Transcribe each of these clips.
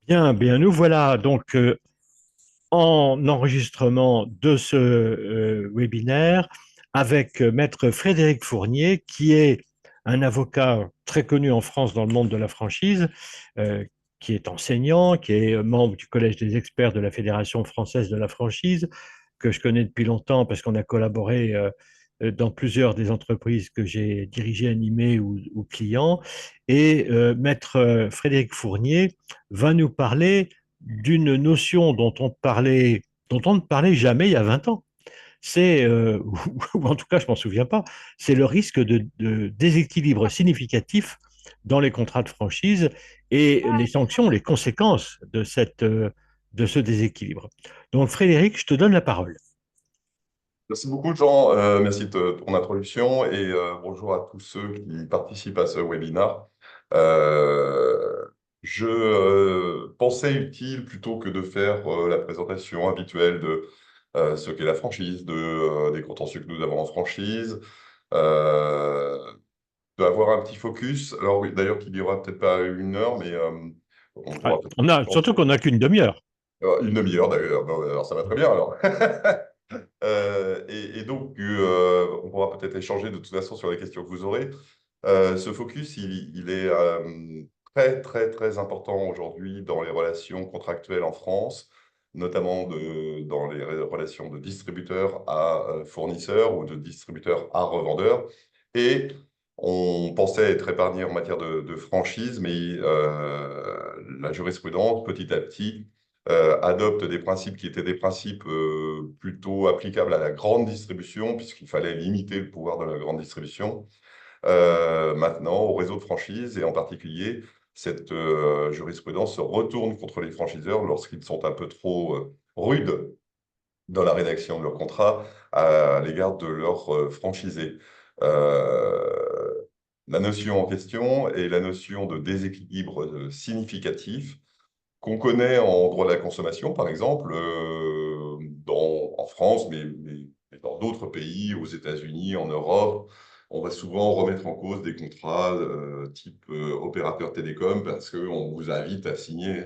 Bien, bien, nous voilà donc en enregistrement de ce webinaire avec Maître Frédéric Fournier, qui est un avocat très connu en France dans le monde de la franchise, euh, qui est enseignant, qui est membre du Collège des experts de la Fédération française de la franchise, que je connais depuis longtemps parce qu'on a collaboré dans plusieurs des entreprises que j'ai dirigées, animées ou clients. Et Maître Frédéric Fournier va nous parler d'une notion dont on ne parlait jamais il y a 20 ans. C'est, ou en tout cas, je m'en souviens pas, c'est le risque de déséquilibre significatif dans les contrats de franchise et les sanctions, les conséquences de ce déséquilibre. Donc, Frédéric, je te donne la parole. Merci beaucoup, Jean. Merci de ton introduction et bonjour à tous ceux qui participent à ce webinaire. Euh, je pensais utile, plutôt que de faire la présentation habituelle de ce qu'est la franchise, des contentieux que nous avons en franchise, euh, d'avoir un petit focus. Alors oui, d'ailleurs, qu'il n'y aura peut-être pas 1 heure, mais on Ah, pourra peut-être surtout qu'on n'a qu'une demi-heure. 1 demi-heure d'ailleurs. Bon, alors ça va très bien alors. Et donc, on pourra peut-être échanger de toute façon sur les questions que vous aurez. Ce focus, il est très, très, très important aujourd'hui dans les relations contractuelles en France, notamment dans les relations de distributeurs à fournisseurs ou de distributeurs à revendeurs. Et on pensait être épargné en matière de franchise, mais la jurisprudence, petit à petit, adopte des principes qui étaient des principes plutôt applicables à la grande distribution, puisqu'il fallait limiter le pouvoir de la grande distribution. Maintenant, au réseau de franchise, et en particulier, cette jurisprudence se retourne contre les franchiseurs lorsqu'ils sont un peu trop rudes dans la rédaction de leur contrat à l'égard de leurs franchisés. Euh, la notion en question est la notion de déséquilibre significatif qu'on connaît en droit de la consommation, par exemple, en France, mais dans d'autres pays, aux États-Unis, en Europe. On va souvent remettre en cause des contrats type opérateur télécom parce qu'on vous invite à signer,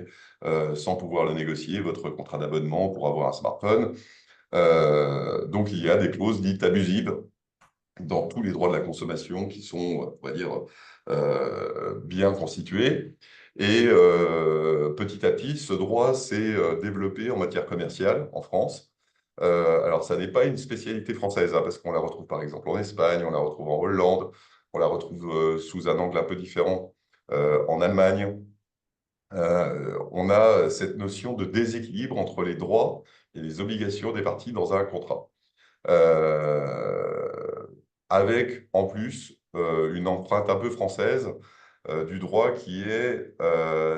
sans pouvoir le négocier, votre contrat d'abonnement pour avoir un smartphone. Donc, il y a des clauses dites abusives dans tous les droits de la consommation qui sont, on va dire, bien constitués. Et petit à petit, ce droit s'est développé en matière commerciale en France. Alors, ça n'est pas une spécialité française, hein, parce qu'on la retrouve par exemple en Espagne, on la retrouve en Hollande, on la retrouve sous un angle un peu différent en Allemagne. On a cette notion de déséquilibre entre les droits et les obligations des parties dans un contrat. Euh, Avec en plus une empreinte un peu française du droit qui est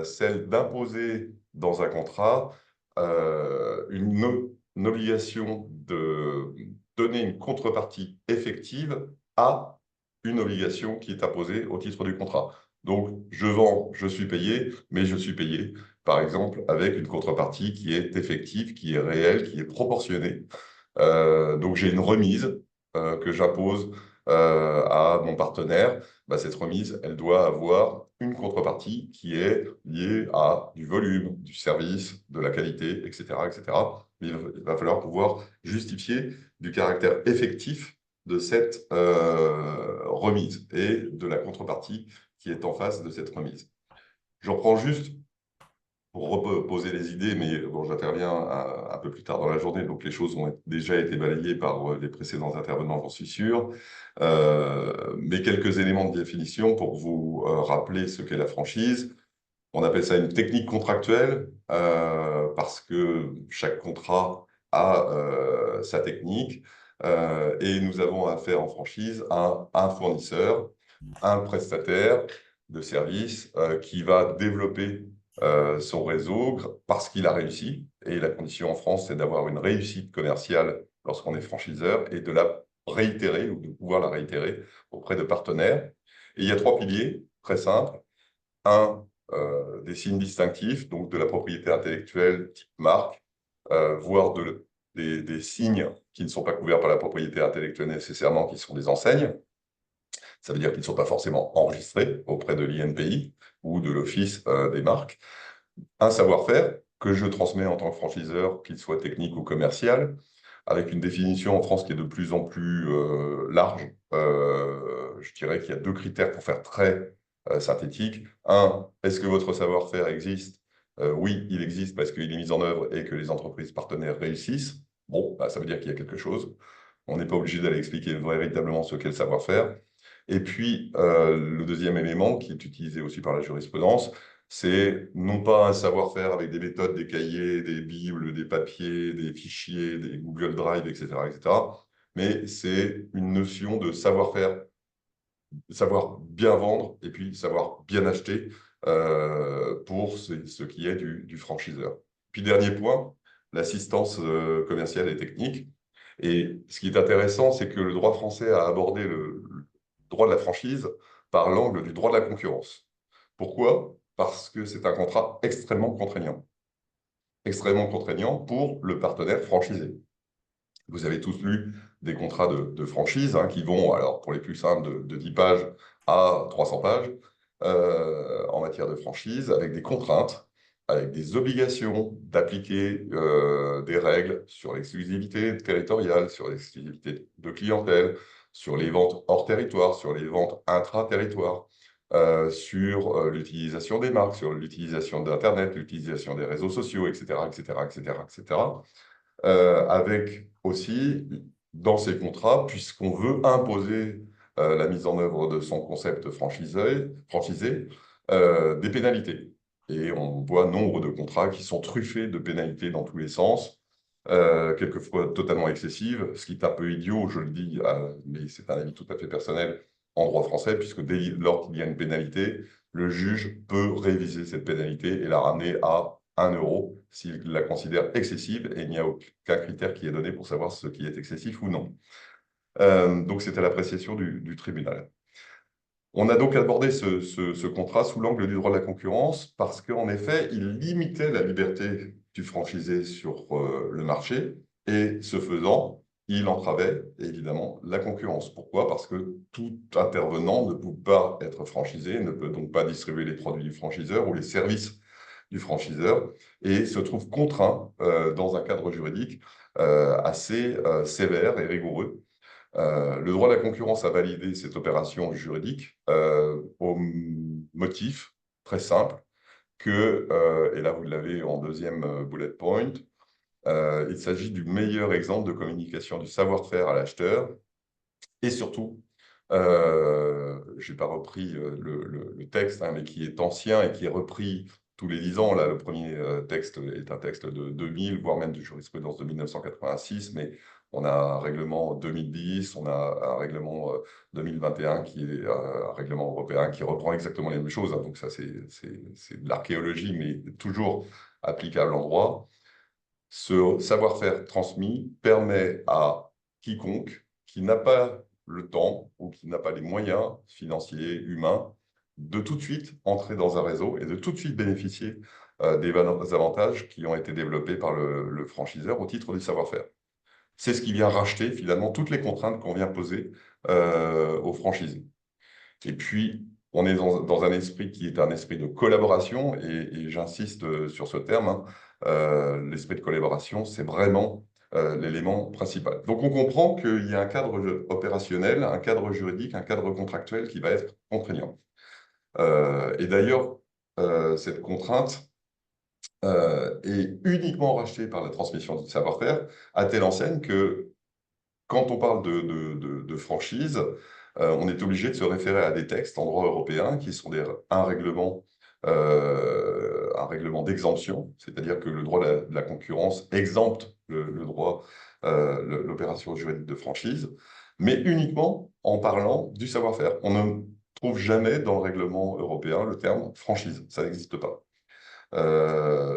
celle d'imposer dans un contrat une obligation de donner une contrepartie effective à une obligation qui est imposée au titre du contrat. Donc, je vends, je suis payé, mais je suis payé, par exemple, avec une contrepartie qui est effective, qui est réelle, qui est proportionnée. Donc j'ai une remise que j'impose à mon partenaire. Bah, cette remise, elle doit avoir une contrepartie qui est liée à du volume, du service, de la qualité, etc., etc. Il va falloir pouvoir justifier du caractère effectif de cette remise et de la contrepartie qui est en face de cette remise. J'en prends juste pour reposer les idées, mais bon, j'interviens un peu plus tard dans la journée, donc les choses ont déjà été balayées par les précédents intervenants, j'en suis sûr. Mais quelques éléments de définition pour vous rappeler ce qu'est la franchise. On appelle ça une technique contractuelle parce que chaque contrat a sa technique et nous avons affaire en franchise à un fournisseur, un prestataire de service qui va développer son réseau parce qu'il a réussi. Et la condition en France, c'est d'avoir une réussite commerciale lorsqu'on est franchiseur et de la réitérer ou de pouvoir la réitérer auprès de partenaires. Et il y a trois piliers très simples. Un, des signes distinctifs, donc de la propriété intellectuelle type marque, voire des signes qui ne sont pas couverts par la propriété intellectuelle nécessairement, qui sont des enseignes. Ça veut dire qu'ils ne sont pas forcément enregistrés auprès de l'INPI ou de l'Office des marques. un savoir-faire que je transmets en tant que franchiseur, qu'il soit technique ou commercial, avec une définition en France qui est de plus en plus large. Je dirais qu'il y a deux critères pour faire très synthétique. Un, est-ce que votre savoir-faire existe? Oui, il existe parce qu'il est mis en œuvre et que les entreprises partenaires réussissent. Bon, bah, ça veut dire qu'il y a quelque chose. On n'est pas obligé d'aller expliquer véritablement ce qu'est le savoir-faire. Et puis, le deuxième élément qui est utilisé aussi par la jurisprudence, c'est non pas un savoir-faire avec des méthodes, des cahiers, des bibles, des papiers, des fichiers, des Google Drive, etc., mais c'est une notion de savoir-faire, savoir bien vendre et puis savoir bien acheter pour ce qui est du franchiseur. Puis dernier point, l'assistance commerciale et technique. Et ce qui est intéressant, c'est que le droit français a abordé le droit de la franchise par l'angle du droit de la concurrence. Pourquoi? Parce que c'est un contrat extrêmement contraignant. Extrêmement contraignant pour le partenaire franchisé. Vous avez tous lu des contrats de franchise hein, qui vont, alors pour les plus simples, de 10 pages à 300 pages en matière de franchise, avec des contraintes, avec des obligations d'appliquer des règles sur l'exclusivité territoriale, sur l'exclusivité de clientèle, sur les ventes hors territoire, sur les ventes intra-territoire, sur l'utilisation des marques, sur l'utilisation d'Internet, l'utilisation des réseaux sociaux, etc., etc., etc., etc. Avec aussi, dans ces contrats, puisqu'on veut imposer la mise en œuvre de son concept franchisé, des pénalités. Et on voit nombre de contrats qui sont truffés de pénalités dans tous les sens, quelquefois totalement excessives, ce qui est un peu idiot, je le dis, mais c'est un avis tout à fait personnel en droit français, puisque lors qu'il y a une pénalité, le juge peut réviser cette pénalité et la ramener à 1 € s'il la considère excessive et il n'y a aucun critère qui est donné pour savoir ce qui est excessif ou non. Donc c'est à l'appréciation du tribunal. On a donc abordé ce contrat sous l'angle du droit de la concurrence parce qu'en effet, il limitait la liberté du franchisé sur le marché et ce faisant, il entravait évidemment la concurrence. Pourquoi? Parce que tout intervenant ne peut pas être franchisé, ne peut donc pas distribuer les produits du franchiseur ou les services du franchiseur et se trouve contraint dans un cadre juridique assez sévère et rigoureux. Le droit de la concurrence a validé cette opération juridique au motif très simple que, et là vous l'avez en deuxième bullet point, il s'agit du meilleur exemple de communication du savoir-faire à l'acheteur et surtout, je n'ai pas repris le texte, hein, mais qui est ancien et qui est repris tous les 10 ans. Là, le premier texte est un texte de 2000, voire même de jurisprudence de 1986, mais on a un règlement 2010, on a un règlement 2021 qui est un règlement européen qui reprend exactement les mêmes choses, hein. Donc ça, c'est de l'archéologie, mais toujours applicable en droit. Ce savoir-faire transmis permet à quiconque qui n'a pas le temps ou qui n'a pas les moyens financiers, humains, de tout de suite entrer dans un réseau et de tout de suite bénéficier des avantages qui ont été développés par le franchiseur au titre du savoir-faire. C'est ce qui vient racheter finalement toutes les contraintes qu'on vient poser aux franchisés. Et puis, on est dans un esprit qui est un esprit de collaboration, et j'insiste sur ce terme, hein. L'esprit de collaboration, c'est vraiment l'élément principal. Donc, on comprend qu'il y a un cadre opérationnel, un cadre juridique, un cadre contractuel qui va être contraignant. Et d'ailleurs, cette contrainte est uniquement rachetée par la transmission du savoir-faire, à telle enseigne que quand on parle de franchise, on est obligé de se référer à des textes en droit européen qui sont un règlement d'exemption, c'est-à-dire que le droit de la concurrence exempte le droit, l'opération juridique de franchise, mais uniquement en parlant du savoir-faire. On ne trouve jamais dans le règlement européen le terme franchise, ça n'existe pas.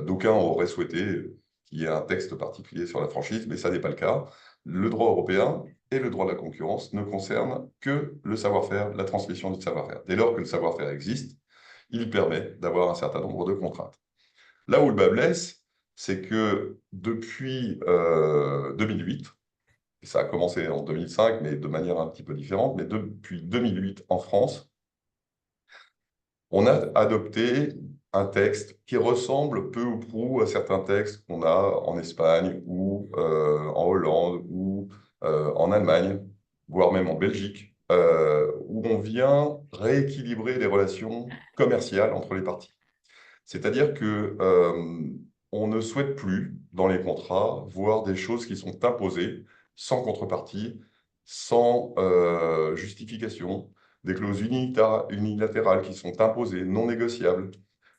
D'aucuns auraient souhaité qu'il y ait un texte particulier sur la franchise, mais ça n'est pas le cas. Le droit européen et le droit de la concurrence ne concernent que le savoir-faire, la transmission du savoir-faire. Dès lors que le savoir-faire existe, il permet d'avoir un certain nombre de contraintes. Là où le bas blesse, c'est que depuis 2008, et ça a commencé en 2005, mais de manière un petit peu différente, mais depuis 2008 en France, on a adopté un texte qui ressemble peu ou prou à certains textes qu'on a en Espagne ou en Hollande ou en Allemagne, voire même en Belgique, où on vient rééquilibrer les relations commerciales entre les parties. C'est-à-dire que on ne souhaite plus, dans les contrats, voir des choses qui sont imposées sans contrepartie, sans justification, des clauses unilatérales qui sont imposées, non négociables.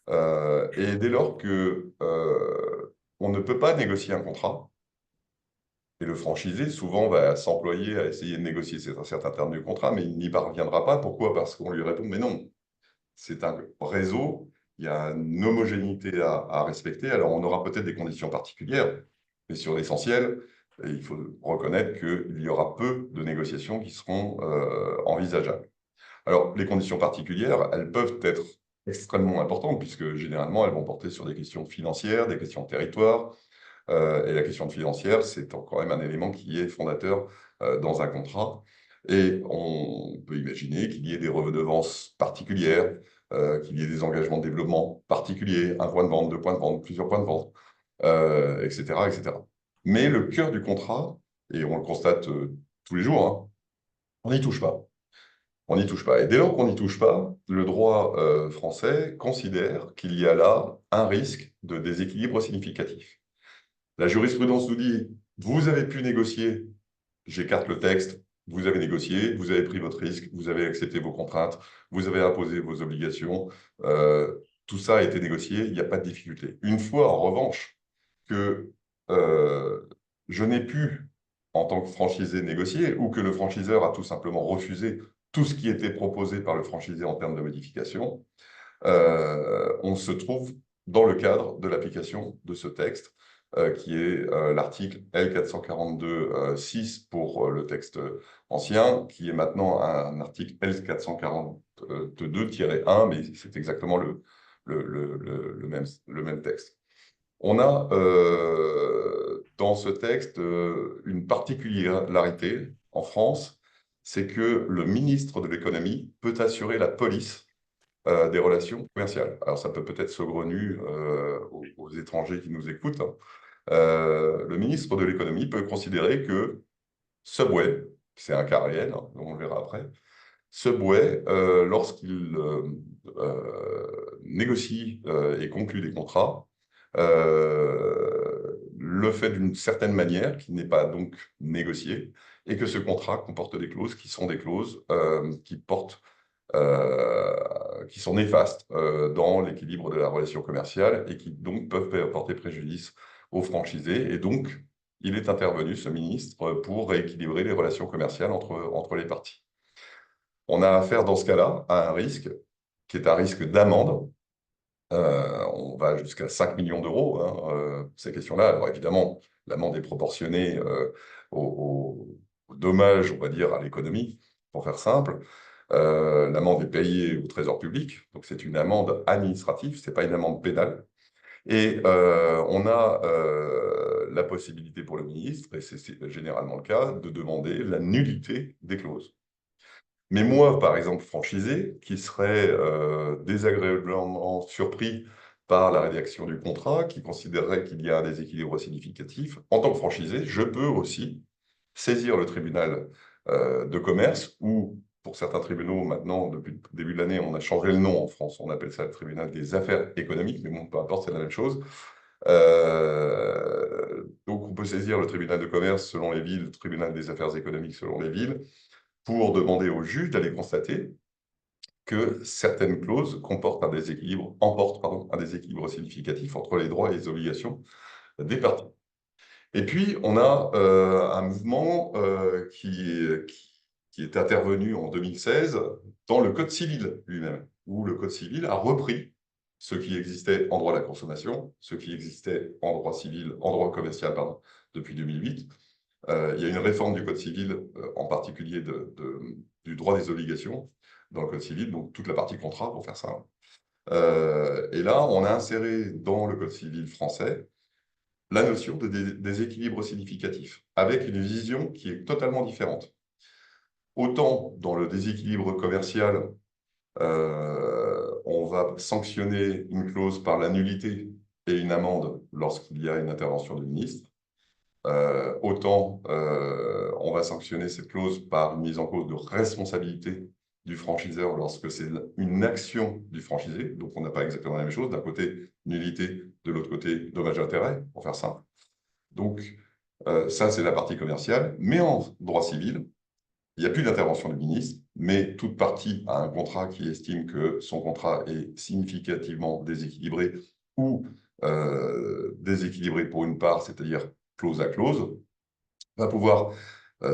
Et dès lors que on ne peut pas négocier un contrat, et le franchisé souvent va s'employer à essayer de négocier certains termes du contrat, mais il n'y parviendra pas. Pourquoi? Parce qu'on lui répond, mais non, c'est un réseau, il y a une homogénéité à respecter. Alors, on aura peut-être des conditions particulières, mais sur l'essentiel, il faut reconnaître qu'il y aura peu de négociations qui seront envisageables. Alors, les conditions particulières, elles peuvent être extrêmement importantes, puisque généralement, elles vont porter sur des questions financières, des questions de territoire. Et la question financière, c'est quand même un élément qui est fondateur dans un contrat. Et on peut imaginer qu'il y ait des redevances particulières, qu'il y ait des engagements de développement particuliers, un point de vente, deux points de vente, plusieurs points de vente, etc., etc. Mais le cœur du contrat, et on le constate tous les jours, hein, on n'y touche pas. On n'y touche pas. Et dès lors qu'on n'y touche pas, le droit français considère qu'il y a là un risque de déséquilibre significatif. La jurisprudence nous dit, vous avez pu négocier, j'écarte le texte, vous avez négocié, vous avez pris votre risque, vous avez accepté vos contraintes, vous avez imposé vos obligations, tout ça a été négocié, il n'y a pas de difficulté. Une fois, en revanche, que je n'ai pu, en tant que franchisé, négocier, ou que le franchiseur a tout simplement refusé tout ce qui était proposé par le franchisé en termes de modification, on se trouve dans le cadre de l'application de ce texte, qui est l'article L442-6 pour le texte ancien, qui est maintenant un article L442-1, mais c'est exactement le même texte. On a dans ce texte une particularité en France, c'est que le ministre de l'économie peut assurer la police des relations commerciales. Alors, ça peut peut-être saugrenu aux étrangers qui nous écoutent, hein. Le ministre de l'économie peut considérer que Subway, c'est un cas réel, hein, on le verra après, Subway, lorsqu'il négocie et conclut des contrats, le fait d'une certaine manière qui n'est pas donc négociée, et que ce contrat comporte des clauses qui sont des clauses qui portent qui sont néfastes dans l'équilibre de la relation commerciale et qui donc peuvent porter préjudice aux franchisés. Et donc, il est intervenu, ce ministre, pour rééquilibrer les relations commerciales entre les parties. On a affaire dans ce cas-là à un risque qui est un risque d'amende. On va jusqu'à 5 millions d'euros, hein, ces questions-là. Alors évidemment, l'amende est proportionnée aux dommages, on va dire, à l'économie, pour faire simple. L'amende est payée au Trésor public, donc c'est une amende administrative, ce n'est pas une amende pénale. Et on a la possibilité pour le ministre, et c'est généralement le cas, de demander la nullité des clauses. Mais moi, par exemple, franchisé, qui serait désagréablement surpris par la rédaction du contrat, qui considérerait qu'il y a un déséquilibre significatif, en tant que franchisé, je peux aussi saisir le tribunal de commerce, ou pour certains tribunaux, maintenant, depuis le début de l'année, on a changé le nom en France, on appelle ça le tribunal des affaires économiques, mais bon, peu importe, c'est la même chose. Donc, on peut saisir le tribunal de commerce selon les villes, le tribunal des affaires économiques selon les villes, pour demander au juge d'aller constater que certaines clauses comportent un déséquilibre, emportent pardon, un déséquilibre significatif entre les droits et les obligations des parties. Et puis, on a un mouvement qui est intervenu en 2016 dans le Code civil lui-même, où le Code civil a repris ce qui existait en droit de la consommation, ce qui existait en droit civil, en droit commercial, pardon, depuis 2008. Il y a une réforme du Code civil, en particulier du droit des obligations dans le Code civil, donc toute la partie contrat, pour faire ça. Et là, on a inséré dans le Code civil français la notion de déséquilibre significatif, avec une vision qui est totalement différente. Autant dans le déséquilibre commercial, on va sanctionner une clause par la nullité et une amende lorsqu'il y a une intervention du ministre. Autant on va sanctionner cette clause par une mise en cause de responsabilité du franchiseur lorsque c'est une action du franchisé. Donc, on n'a pas exactement la même chose. D'un côté, nullité, de l'autre côté, dommage d'intérêt, pour faire simple. Donc, ça, c'est la partie commerciale. Mais en droit civil, il n'y a plus d'intervention du ministre, mais toute partie a un contrat qui estime que son contrat est significativement déséquilibré ou déséquilibré pour une part, c'est-à-dire clause à clause, va pouvoir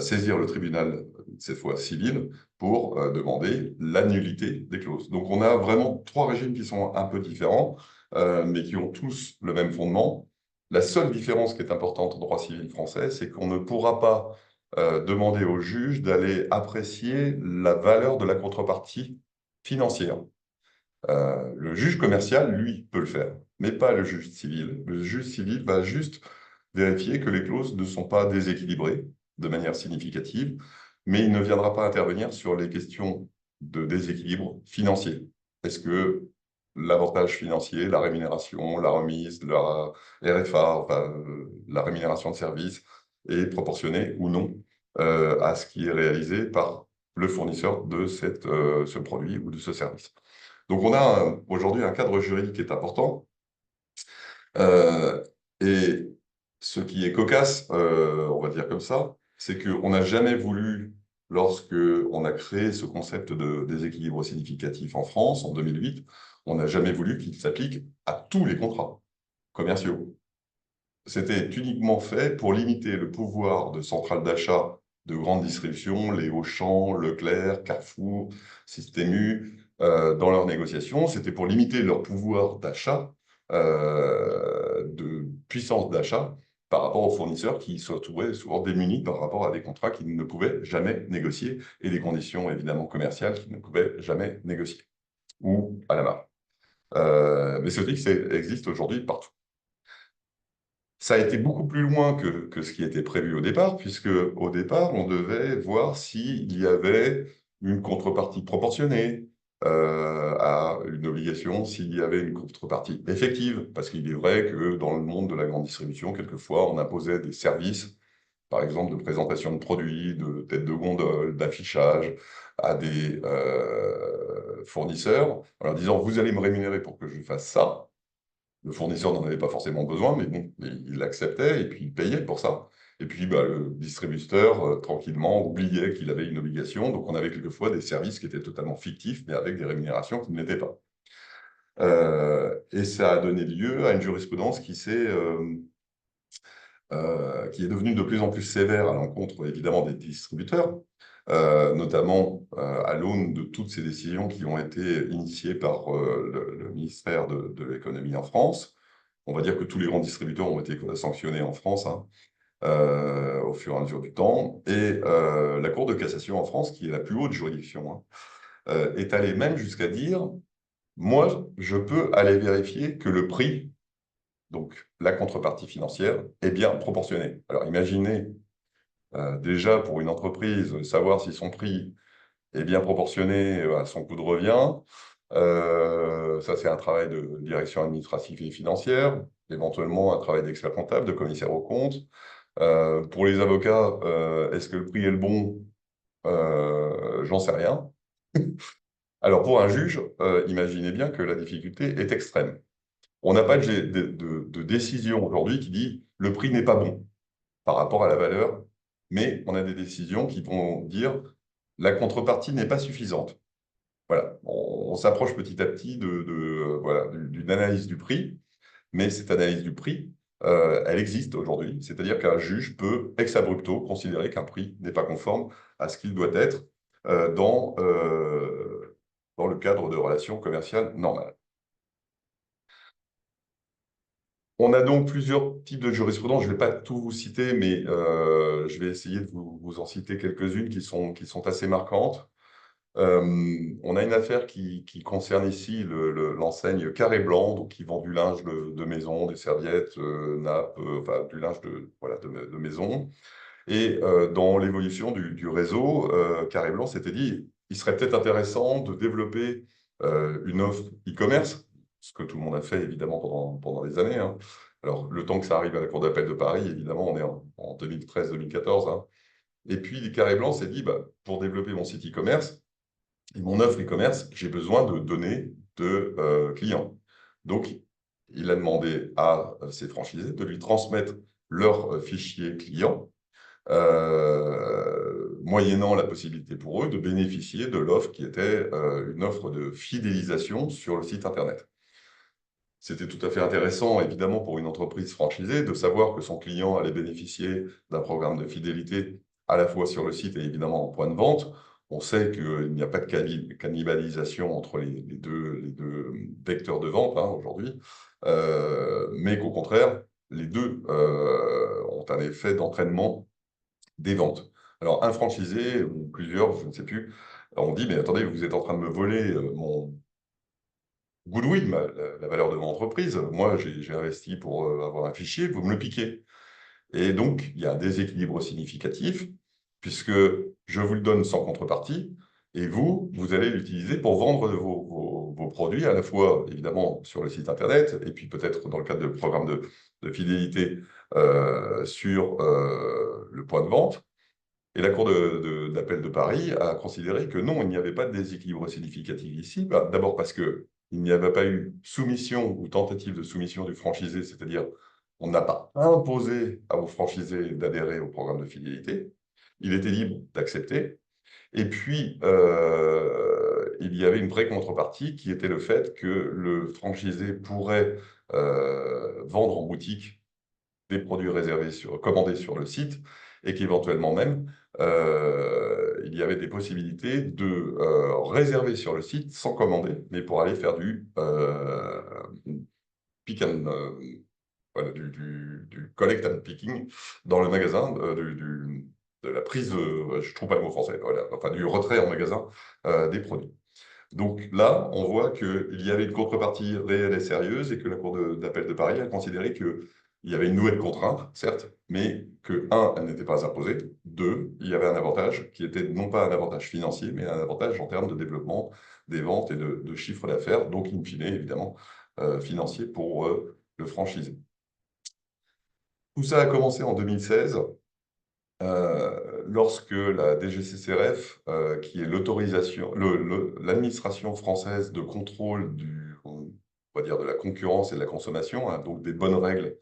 saisir le tribunal, cette fois civil, pour demander la nullité des clauses. Donc on a vraiment trois régimes qui sont un peu différents, mais qui ont tous le même fondement. La seule différence qui est importante au droit civil français, c'est qu'on ne pourra pas demander au juge d'aller apprécier la valeur de la contrepartie financière. Le juge commercial, lui, peut le faire, mais pas le juge civil. Le juge civil va juste vérifier que les clauses ne sont pas déséquilibrées de manière significative, mais il ne viendra pas intervenir sur les questions de déséquilibre financier. Est-ce que l'avantage financier, la rémunération, la remise, la RFA, enfin, la rémunération de service, est proportionnée ou non à ce qui est réalisé par le fournisseur de ce produit ou de ce service. Donc on a aujourd'hui un cadre juridique qui est important. Euh, et ce qui est cocasse, on va dire comme ça, c'est qu'on n'a jamais voulu, lorsque on a créé ce concept de déséquilibre significatif en France en 2008, on n'a jamais voulu qu'il s'applique à tous les contrats commerciaux. C'était uniquement fait pour limiter le pouvoir de centrales d'achat de grande distribution, les Auchan, Leclerc, Carrefour, Système U, dans leurs négociations. C'était pour limiter leur pouvoir d'achat, de puissance d'achat, par rapport aux fournisseurs qui se retrouvaient souvent démunis par rapport à des contrats qu'ils ne pouvaient jamais négocier et des conditions évidemment commerciales qu'ils ne pouvaient jamais négocier, ou à la marge. Mais ce truc existe aujourd'hui partout. Ça a été beaucoup plus loin que ce qui était prévu au départ, puisque au départ, on devait voir s'il y avait une contrepartie proportionnée à une obligation, s'il y avait une contrepartie effective, parce qu'il est vrai que dans le monde de la grande distribution, quelquefois, on imposait des services, par exemple de présentation de produits, de tête de gondole, d'affichage, à des fournisseurs, en leur disant, vous allez me rémunérer pour que je fasse ça. Le fournisseur n'en avait pas forcément besoin, mais bon, il l'acceptait et puis il payait pour ça. Et puis bah, le distributeur, tranquillement, oubliait qu'il avait une obligation. Donc on avait quelquefois des services qui étaient totalement fictifs, mais avec des rémunérations qui ne l'étaient pas. Et ça a donné lieu à une jurisprudence qui est devenue de plus en plus sévère à l'encontre, évidemment, des distributeurs, notamment à l'aune de toutes ces décisions qui ont été initiées par le ministère de l'économie en France. On va dire que tous les grands distributeurs ont été sanctionnés en France, hein, au fur et à mesure du temps. Et la Cour de cassation en France, qui est la plus haute juridiction, hein, est allée même jusqu'à dire, moi, je peux aller vérifier que le prix, donc la contrepartie financière, est bien proportionné. Alors imaginez déjà pour une entreprise, savoir si son prix est bien proportionné à son coût de revient. Ça, c'est un travail de direction administrative et financière, éventuellement un travail d'expert comptable, de commissaire aux comptes. Pour les avocats, est-ce que le prix est le bon? J'en sais rien. Alors pour un juge, imaginez bien que la difficulté est extrême. On n'a pas de décision aujourd'hui qui dit le prix n'est pas bon par rapport à la valeur, mais on a des décisions qui vont dire la contrepartie n'est pas suffisante. Voilà, on s'approche petit à petit voilà, d'une analyse du prix, mais cette analyse du prix, elle existe aujourd'hui. C'est-à-dire qu'un juge peut, ex abrupto, considérer qu'un prix n'est pas conforme à ce qu'il doit être euh, dans, euh, dans le cadre de relations commerciales normales. On a donc plusieurs types de jurisprudence. Je ne vais pas tout vous citer, mais je vais essayer de vous en citer quelques-unes qui sont assez marquantes. On a une affaire qui concerne ici l'enseigne Carré Blanc, donc qui vend du linge de maison, des serviettes, nappes, enfin du linge voilà, de maison. Et dans l'évolution du réseau, Carré Blanc s'était dit, il serait peut-être intéressant de développer une offre e-commerce, ce que tout le monde a fait évidemment pendant des années, hein. Alors, le temps que ça arrive à la Cour d'appel de Paris, évidemment, on est en 2013-2014, hein. Et puis, Carré Blanc s'est dit, bah, pour développer mon site e-commerce et mon offre e-commerce, j'ai besoin de données de clients. Donc, il a demandé à ses franchisés de lui transmettre leurs fichiers clients, moyennant la possibilité pour eux de bénéficier de l'offre qui était une offre de fidélisation sur le site Internet. C'était tout à fait intéressant, évidemment, pour une entreprise franchisée de savoir que son client allait bénéficier d'un programme de fidélité à la fois sur le site et évidemment en point de vente. On sait qu'il n'y a pas de cannibalisation entre les deux vecteurs de vente, hein, aujourd'hui, mais qu'au contraire, les deux ont un effet d'entraînement des ventes. Alors, un franchisé ou plusieurs, je ne sais plus, on dit, mais attendez, vous êtes en train de me voler mon goodwill, la valeur de mon entreprise. Moi, j'ai investi pour avoir un fichier, vous me le piquez. Et donc, il y a un déséquilibre significatif, puisque je vous le donne sans contrepartie, et vous allez l'utiliser pour vendre vos produits, à la fois, évidemment, sur le site Internet, et puis peut-être dans le cadre de programmes de fidélité sur le point de vente. Et la Cour d'appel de Paris a considéré que non, il n'y avait pas de déséquilibre significatif ici. Bah, d'abord parce qu'il n'y avait pas eu soumission ou tentative de soumission du franchisé, c'est-à-dire on n'a pas imposé à vos franchisés d'adhérer au programme de fidélité. Il était libre d'accepter. Et puis, il y avait une vraie contrepartie qui était le fait que le franchisé pourrait vendre en boutique des produits commandés sur le site et qu'éventuellement même, il y avait des possibilités de réserver sur le site sans commander, mais pour aller faire du pick and, voilà, du collect and picking dans le magasin, de la prise de, je ne trouve pas le mot français, voilà, enfin du retrait en magasin des produits. Donc là, on voit qu'il y avait une contrepartie réelle et sérieuse et que la Cour d'appel de Paris a considéré qu'il y avait une nouvelle contrainte, certes, mais que, un, elle n'était pas imposée, deux, il y avait un avantage qui était non pas un avantage financier, mais un avantage en termes de développement des ventes et de chiffre d'affaires, donc in fine, évidemment, financier pour le franchisé. Tout ça a commencé en 2016, lorsque la DGCCRF, qui est l'administration française de contrôle on va dire de la concurrence et de la consommation, hein, donc des bonnes règles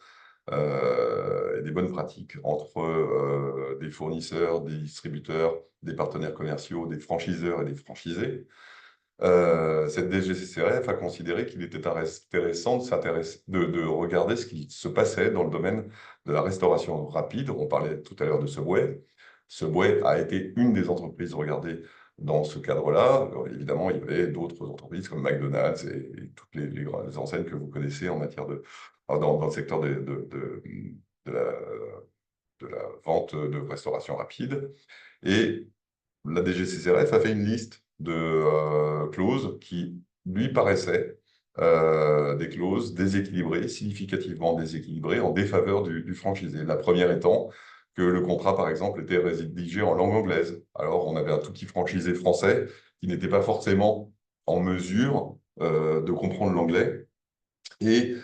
et des bonnes pratiques entre des fournisseurs, des distributeurs, des partenaires commerciaux, des franchiseurs et des franchisés, cette DGCCRF a considéré qu'il était intéressant de regarder ce qui se passait dans le domaine de la restauration rapide. On parlait tout à l'heure de Subway. Subway a été une des entreprises regardées dans ce cadre-là. Évidemment, il y avait d'autres entreprises comme McDonald's et toutes les enseignes que vous connaissez en matière dans le secteur de la, de la vente de restauration rapide. Et la DGCCRF a fait une liste de clauses qui lui paraissaient des clauses déséquilibrées, significativement déséquilibrées en défaveur du franchisé. La première étant que le contrat, par exemple, était rédigé en langue anglaise. Alors, on avait un tout petit franchisé français qui n'était pas forcément en mesure de comprendre l'anglais. Et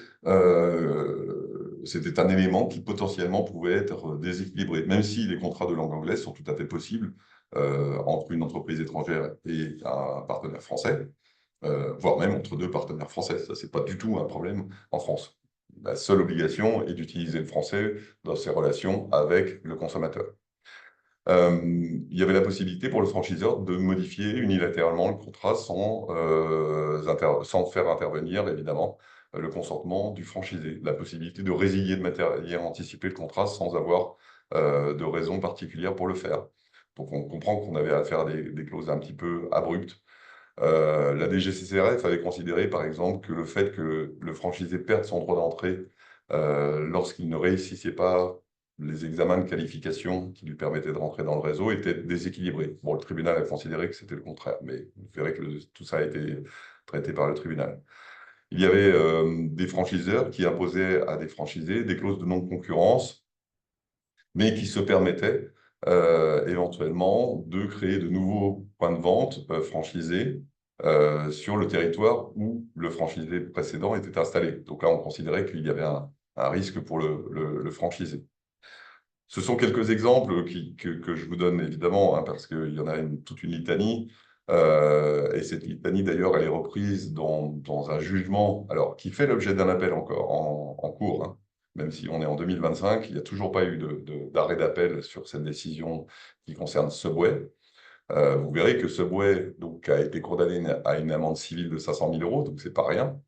c'était un élément qui potentiellement pouvait être déséquilibré, même si les contrats de langue anglaise sont tout à fait possibles entre une entreprise étrangère et un partenaire français, voire même entre deux partenaires français. Ça, c'est pas du tout un problème en France. La seule obligation est d'utiliser le français dans ses relations avec le consommateur. Il y avait la possibilité pour le franchiseur de modifier unilatéralement le contrat sans faire intervenir, évidemment, le consentement du franchisé. La possibilité de résilier de manière anticipée le contrat sans avoir de raison particulière pour le faire. Donc on comprend qu'on avait affaire à des clauses un petit peu abruptes. La DGCCRF avait considéré, par exemple, que le fait que le franchisé perde son droit d'entrée lorsqu'il ne réussissait pas les examens de qualification qui lui permettaient de rentrer dans le réseau était déséquilibré. Bon, le tribunal a considéré que c'était le contraire, mais vous verrez que tout ça a été traité par le tribunal. Il y avait des franchiseurs qui imposaient à des franchisés des clauses de non-concurrence, mais qui se permettaient éventuellement de créer de nouveaux points de vente franchisés sur le territoire où le franchisé précédent était installé. Donc là, on considérait qu'il y avait un risque pour le franchisé. Ce sont quelques exemples que je vous donne évidemment, hein, parce qu'il y en a toute une litanie. Et cette litanie, d'ailleurs, elle est reprise dans un jugement, alors qui fait l'objet d'un appel encore en cours, hein. Même si on est en 2025, il n'y a toujours pas eu d'arrêt d'appel sur cette décision qui concerne Subway. Vous verrez que Subway donc, a été condamné à une amende civile de 500 000 euros, donc c'est pas rien,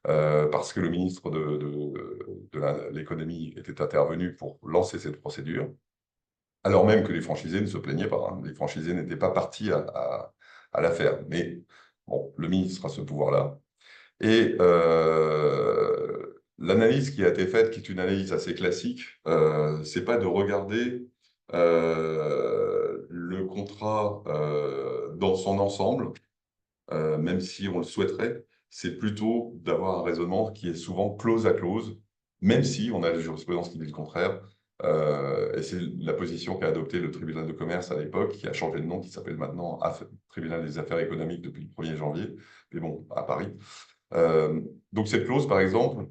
parce que le ministre de l'économie était intervenu pour lancer cette procédure, alors même que les franchisés ne se plaignaient pas, hein. Les franchisés n'étaient pas partis à l'affaire. Mais bon, le ministre a ce pouvoir-là. Et l'analyse qui a été faite, qui est une analyse assez classique, c'est pas de regarder le contrat dans son ensemble, même si on le souhaiterait, c'est plutôt d'avoir un raisonnement qui est souvent clause à clause, même si on a la jurisprudence qui dit le contraire. Et c'est la position qu'a adoptée le tribunal de commerce à l'époque, qui a changé de nom, qui s'appelle maintenant Tribunal des affaires économiques depuis le 1er janvier, mais bon, à Paris. Euh, donc cette clause, par exemple,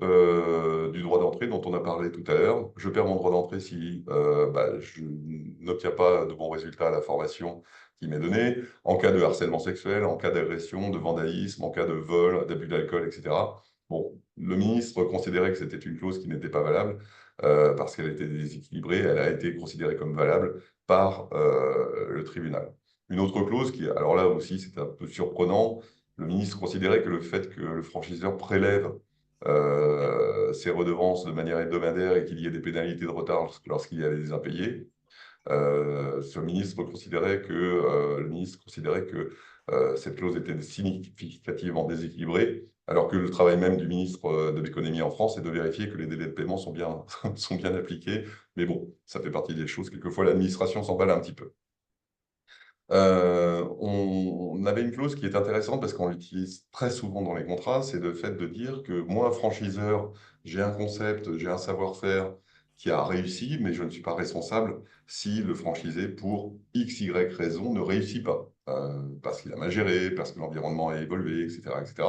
du droit d'entrée dont on a parlé tout à l'heure, je perds mon droit d'entrée si je n'obtiens pas de bons résultats à la formation qui m'est donnée, en cas de harcèlement sexuel, en cas d'agression, de vandalisme, en cas de vol, d'abus d'alcool, etc. Bon, le ministre considérait que c'était une clause qui n'était pas valable parce qu'elle était déséquilibrée, elle a été considérée comme valable par le tribunal. Une autre clause qui, alors là aussi, c'est un peu surprenant, le ministre considérait que le fait que le franchiseur prélève ses redevances de manière hebdomadaire et qu'il y ait des pénalités de retard lorsqu'il y a des impayés, le ministre considérait que cette clause était significativement déséquilibrée, alors que le travail même du ministre de l'économie en France est de vérifier que les délais de paiement sont bien, sont bien appliqués. Mais bon, ça fait partie des choses. Quelquefois, l'administration s'emballe un petit peu. On avait une clause qui est intéressante parce qu'on l'utilise très souvent dans les contrats, c'est le fait de dire que moi, franchiseur, j'ai un concept, j'ai un savoir-faire qui a réussi, mais je ne suis pas responsable si le franchisé, pour X, Y raison, ne réussit pas. Parce qu'il a mal géré, parce que l'environnement a évolué, etc., etc.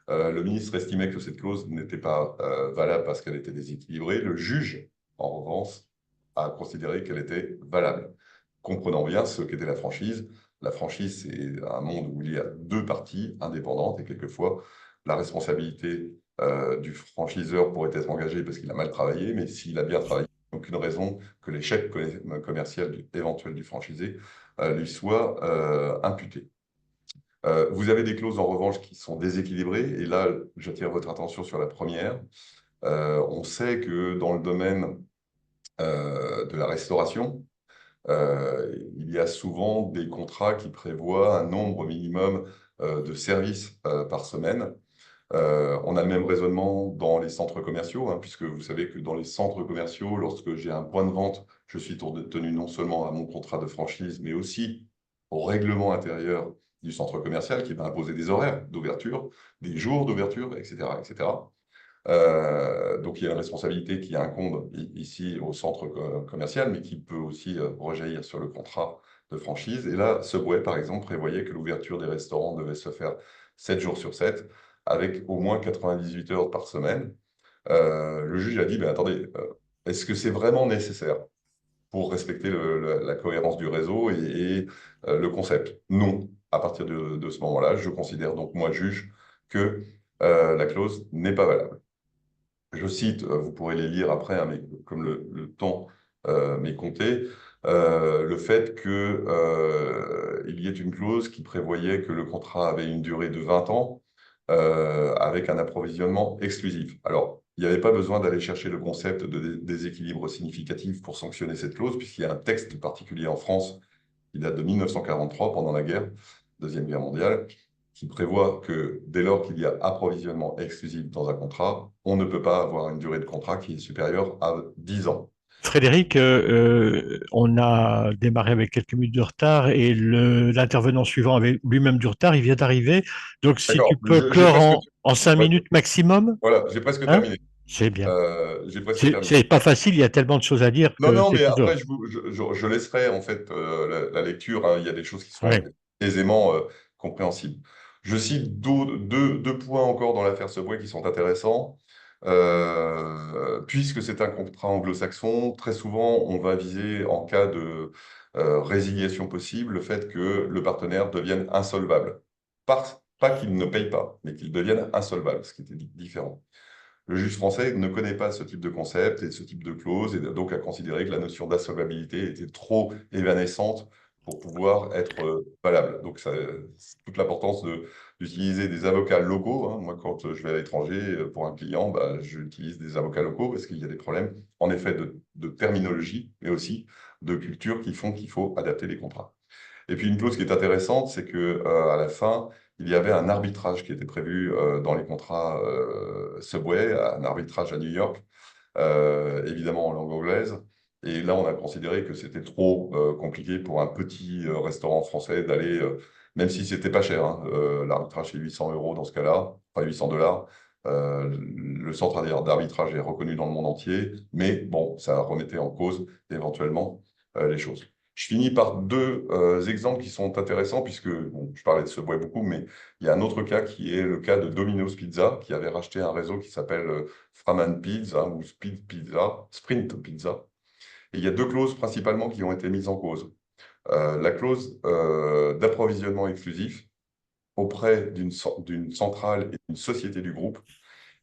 Le ministre estimait que cette clause n'était pas valable parce qu'elle était déséquilibrée. Le juge, en revanche, a considéré qu'elle était valable. Comprenant bien ce qu'était la franchise. La franchise, c'est un monde où il y a deux parties indépendantes et quelquefois, la responsabilité du franchiseur pourrait être engagée parce qu'il a mal travaillé, mais s'il a bien travaillé, aucune raison que l'échec commercial éventuel du franchisé lui soit imputé. Vous avez des clauses en revanche qui sont déséquilibrées, et là, j'attire votre attention sur la première. On sait que dans le domaine de la restauration, il y a souvent des contrats qui prévoient un nombre minimum de services par semaine. On a le même raisonnement dans les centres commerciaux, hein, puisque vous savez que dans les centres commerciaux, lorsque j'ai un point de vente, je suis tenu non seulement à mon contrat de franchise, mais aussi au règlement intérieur du centre commercial qui va imposer des horaires d'ouverture, des jours d'ouverture, etc., etc. Donc il y a une responsabilité qui incombe ici au centre commercial, mais qui peut aussi rejaillir sur le contrat de franchise. Et là, Subway, par exemple, prévoyait que l'ouverture des restaurants devait se faire 7 jours sur 7, avec au moins 98 heures par semaine. Le juge a dit, mais attendez, est-ce que c'est vraiment nécessaire pour respecter la cohérence du réseau et le concept? Non. À partir de ce moment-là, je considère donc, moi, juge, que la clause n'est pas valable. Je cite, vous pourrez les lire après, hein, mais comme le temps m'est compté, le fait qu'il y ait une clause qui prévoyait que le contrat avait une durée de 20 ans avec un approvisionnement exclusif. Alors, il n'y avait pas besoin d'aller chercher le concept de déséquilibre significatif pour sanctionner cette clause, puisqu'il y a un texte particulier en France qui date de 1943, pendant la guerre, Deuxième Guerre mondiale, qui prévoit que dès lors qu'il y a approvisionnement exclusif dans un contrat, on ne peut pas avoir une durée de contrat qui est supérieure à 10 ans. Frédéric, on a démarré avec quelques minutes de retard et l'intervenant suivant avait lui-même du retard, il vient d'arriver. Donc, si tu D'accord, peux j'ai clore presque, en 5 minutes maximum, voilà, j'ai presque hein, terminé. c'est bien. J'ai presque terminé. C'est pas facile, il y a tellement de choses à dire Non, que non, c'est mais toujours. après, je laisserai en fait la lecture, hein. Il y a des choses qui sont Ouais. aisément compréhensibles. Je cite deux points encore dans l'affaire Subway qui sont intéressants. Puisque c'est un contrat anglo-saxon, très souvent, on va viser, en cas de résiliation possible, le fait que le partenaire devienne insolvable. Pas qu'il ne paye pas, mais qu'il devienne insolvable, ce qui était différent. Le juge français ne connaît pas ce type de concept et ce type de clause, et donc a considéré que la notion d'insolvabilité était trop évanescente pour pouvoir être valable. Donc, c'est toute l'importance d'utiliser des avocats locaux, hein. Moi, quand je vais à l'étranger pour un client, bah, j'utilise des avocats locaux parce qu'il y a des problèmes, en effet, de terminologie, mais aussi de culture qui font qu'il faut adapter les contrats. Et puis une clause qui est intéressante, c'est que à la fin, il y avait un arbitrage qui était prévu dans les contrats Subway, un arbitrage à New York, évidemment en langue anglaise. Et là, on a considéré que c'était trop compliqué pour un petit restaurant français d'aller, même si c'était pas cher, hein, l'arbitrage c'est 800 € dans ce cas-là, enfin 800 $. Le centre d'arbitrage est reconnu dans le monde entier, mais bon, ça remettait en cause éventuellement les choses. Je finis par deux exemples qui sont intéressants, puisque bon, je parlais de Subway beaucoup, mais il y a un autre cas qui est le cas de Domino's Pizza, qui avait racheté un réseau qui s'appelle Framan Pizza ou Speed Pizza, Sprint Pizza. Et il y a deux clauses principalement qui ont été mises en cause. La clause d'approvisionnement exclusif auprès d'une centrale et d'une société du groupe.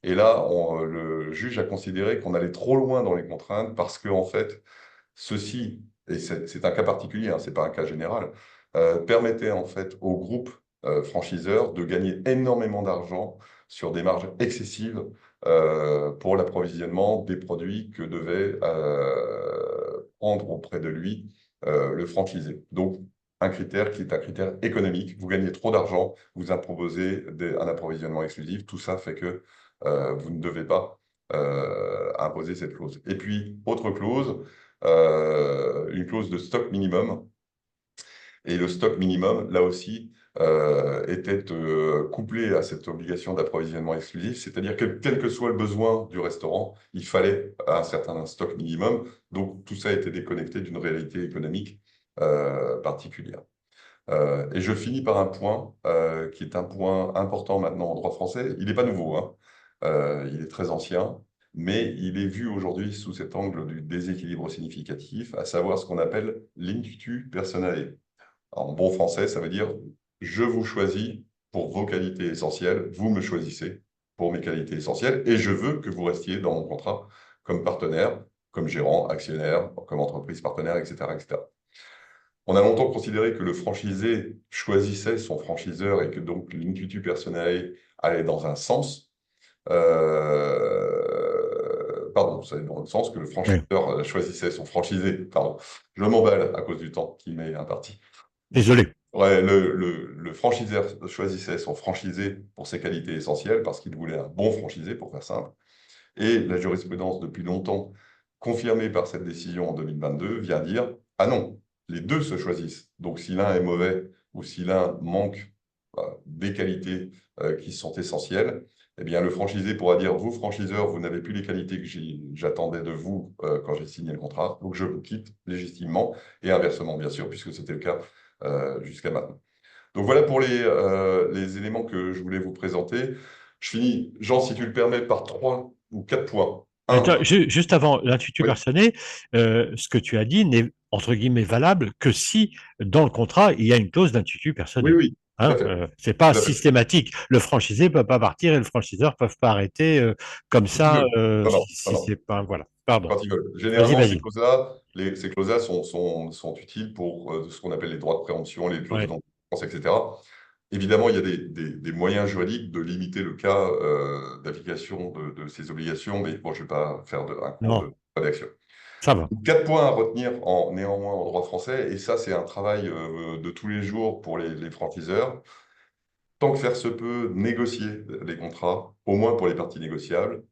Et là, le juge a considéré qu'on allait trop loin dans les contraintes parce que, en fait, ceci, et c'est un cas particulier, hein, ce n'est pas un cas général, permettait en fait au groupe franchiseur de gagner énormément d'argent sur des marges excessives pour l'approvisionnement des produits que devait prendre auprès de lui le franchisé. Donc, un critère qui est un critère économique. Vous gagnez trop d'argent, vous imposez un approvisionnement exclusif. Tout ça fait que vous ne devez pas imposer cette clause. Et puis, autre clause, une clause de stock minimum. Et le stock minimum, là aussi, était couplé à cette obligation d'approvisionnement exclusif, c'est-à-dire que quel que soit le besoin du restaurant, il fallait un certain stock minimum. Donc tout ça a été déconnecté d'une réalité économique particulière. Et je finis par un point qui est un point important maintenant en droit français. Il n'est pas nouveau, hein. Il est très ancien, mais il est vu aujourd'hui sous cet angle du déséquilibre significatif, à savoir ce qu'on appelle l'intuitu personae. En bon français, ça veut dire je vous choisis pour vos qualités essentielles, vous me choisissez pour mes qualités essentielles, et je veux que vous restiez dans mon contrat comme partenaire, comme gérant, actionnaire, comme entreprise partenaire, etc., etc. On a longtemps considéré que le franchisé choisissait son franchiseur et que donc l'intuitu personae allait dans un sens. Pardon, ça allait dans le sens que le Oui. franchiseur choisissait son franchisé. Pardon, je m'emballe à cause du temps qui m'est imparti. Désolé. Ouais, le franchiseur choisissait son franchisé pour ses qualités essentielles parce qu'il voulait un bon franchisé, pour faire simple. Et la jurisprudence, depuis longtemps, confirmée par cette décision en 2022, vient dire, ah non, les deux se choisissent. Donc si l'un est mauvais ou si l'un manque des qualités qui sont essentielles, eh bien le franchisé pourra dire, vous franchiseur, vous n'avez plus les qualités que j'attendais de vous quand j'ai signé le contrat, donc je vous quitte légitimement, et inversement bien sûr, puisque c'était le cas jusqu'à maintenant. Donc voilà pour les éléments que je voulais vous présenter. Je finis, Jean, si tu le permets, par 3 ou 4 points. Attends, Un, juste avant l'intuitu oui, personnel, ce que tu as dit n'est entre guillemets valable que si dans le contrat il y a une clause d'intuitu oui, personnel. oui, tout à Hein, fait, c'est pas tout à fait. systématique. Le franchisé peut pas partir et le franchiseur ne peut pas arrêter comme Quand il ça veut. Non, non, non, si non, c'est pas voilà. Pardon. quand ils veulent. Vas-y, Généralement, ces vas-y. clauses-là, ces clauses-là sont utiles pour ce qu'on appelle les droits de préemption, les clauses de Ouais. non-concurrence, etc. Évidemment, il y a des moyens juridiques de limiter le cas d'application de ces obligations, mais bon, je ne vais pas faire un cours Non, de rédaction. ça va. 4 points à retenir néanmoins en droit français, et ça, c'est un travail de tous les jours pour les franchiseurs. Tant que faire se peut, négocier les contrats, au moins pour les parties négociables.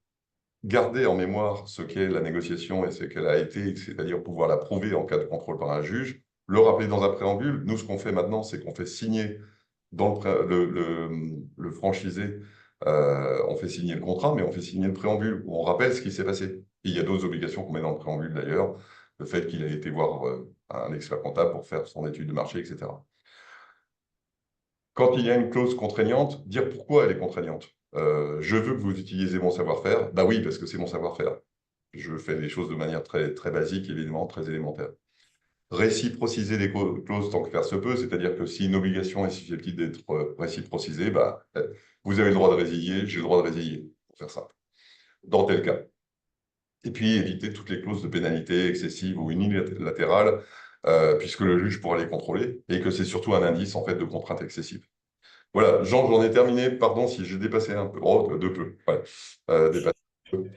Garder en mémoire ce qu'est la négociation et ce qu'elle a été, c'est-à-dire pouvoir la prouver en cas de contrôle par un juge. Le rappeler dans un préambule. Nous, ce qu'on fait maintenant, c'est qu'on fait signer dans le franchisé, on fait signer le contrat, mais on fait signer le préambule, où on rappelle ce qui s'est passé. Et il y a d'autres obligations qu'on met dans le préambule d'ailleurs, le fait qu'il a été voir un expert comptable pour faire son étude de marché, etc. Quand il y a une clause contraignante, dire pourquoi elle est contraignante. Je veux que vous utilisiez mon savoir-faire. Bah oui, parce que c'est mon savoir-faire. Je fais les choses de manière très, très basique, évidemment, très élémentaire. Réciprociser les clauses tant que faire se peut, c'est-à-dire que si une obligation est susceptible d'être réciprocisée, bah, vous avez le droit de résilier, j'ai le droit de résilier, pour faire simple, dans tel cas. Et puis éviter toutes les clauses de pénalité excessives ou unilatérales, puisque le juge pourra les contrôler, et que c'est surtout un indice en fait de contrainte excessive. Voilà, Jean, j'en ai terminé. Pardon si j'ai dépassé un peu, oh, de peu. Ouais. Dépassé un peu.